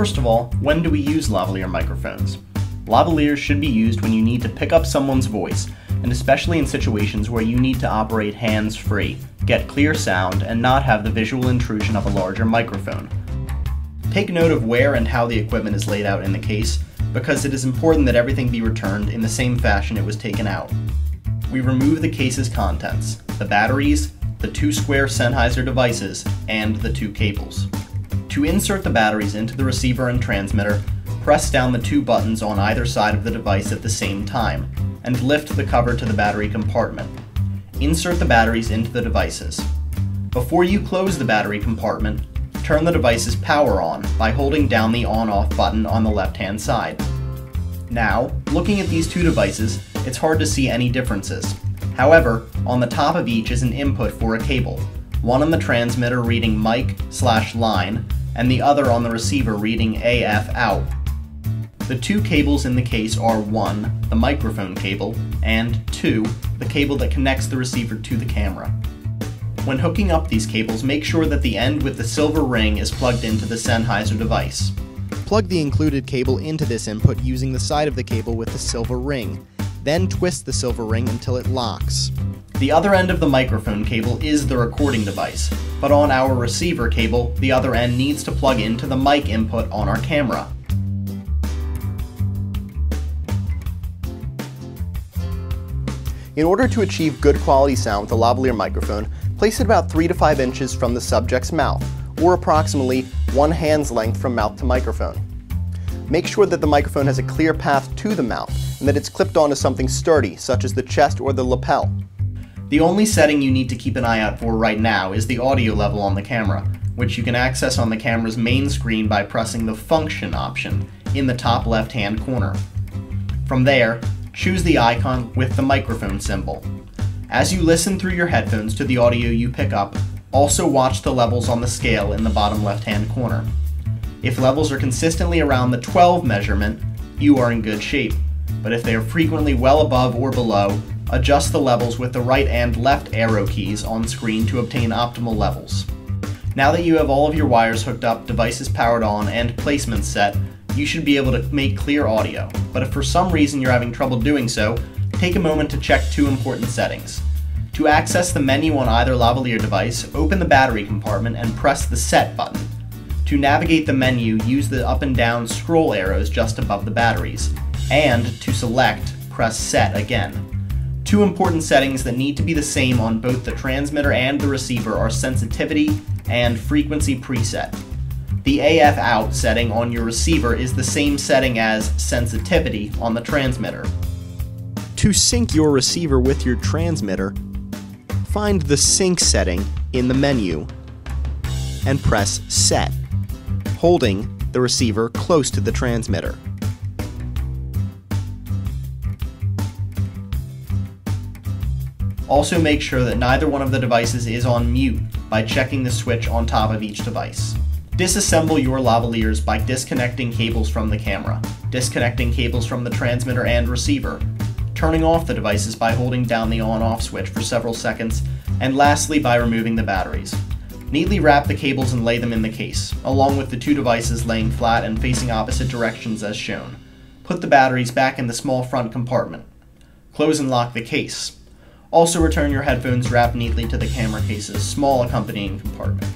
First of all, when do we use lavalier microphones? Lavaliers should be used when you need to pick up someone's voice, and especially in situations where you need to operate hands-free, get clear sound, and not have the visual intrusion of a larger microphone. Take note of where and how the equipment is laid out in the case, because it is important that everything be returned in the same fashion it was taken out. We remove the case's contents, the batteries, the 2 square Sennheiser devices, and the 2 cables. To insert the batteries into the receiver and transmitter, press down the 2 buttons on either side of the device at the same time, and lift the cover to the battery compartment. Insert the batteries into the devices. Before you close the battery compartment, turn the device's power on by holding down the on-off button on the left-hand side. Now, looking at these 2 devices, it's hard to see any differences. However, on the top of each is an input for a cable, one on the transmitter reading mic/line, and the other on the receiver reading AF out. The 2 cables in the case are 1, the microphone cable, and 2, the cable that connects the receiver to the camera. When hooking up these cables, make sure that the end with the silver ring is plugged into the Sennheiser device. Plug the included cable into this input using the side of the cable with the silver ring. Then twist the silver ring until it locks. The other end of the microphone cable is the recording device, but on our receiver cable, the other end needs to plug into the mic input on our camera. In order to achieve good quality sound with a lavalier microphone, place it about 3 to 5 inches from the subject's mouth, or approximately 1 hand's length from mouth to microphone. Make sure that the microphone has a clear path to the mouth, and that it's clipped onto something sturdy, such as the chest or the lapel. The only setting you need to keep an eye out for right now is the audio level on the camera, which you can access on the camera's main screen by pressing the Function option in the top left-hand corner. From there, choose the icon with the microphone symbol. As you listen through your headphones to the audio you pick up, also watch the levels on the scale in the bottom left-hand corner. If levels are consistently around the 12 measurement, you are in good shape, but if they are frequently well above or below, adjust the levels with the right and left arrow keys on screen to obtain optimal levels. Now that you have all of your wires hooked up, devices powered on, and placements set, you should be able to make clear audio, but if for some reason you're having trouble doing so, take a moment to check 2 important settings. To access the menu on either lavalier device, open the battery compartment and press the Set button. To navigate the menu, use the up and down scroll arrows just above the batteries, and to select, press Set again. 2 important settings that need to be the same on both the transmitter and the receiver are sensitivity and frequency preset. The AF out setting on your receiver is the same setting as sensitivity on the transmitter. To sync your receiver with your transmitter, find the sync setting in the menu and press Set, holding the receiver close to the transmitter. Also make sure that neither one of the devices is on mute by checking the switch on top of each device. Disassemble your lavaliers by disconnecting cables from the camera, disconnecting cables from the transmitter and receiver, turning off the devices by holding down the on-off switch for several seconds, and lastly by removing the batteries. Neatly wrap the cables and lay them in the case, along with the 2 devices laying flat and facing opposite directions as shown. Put the batteries back in the small front compartment. Close and lock the case. Also return your headphones wrapped neatly to the camera case's small accompanying compartment.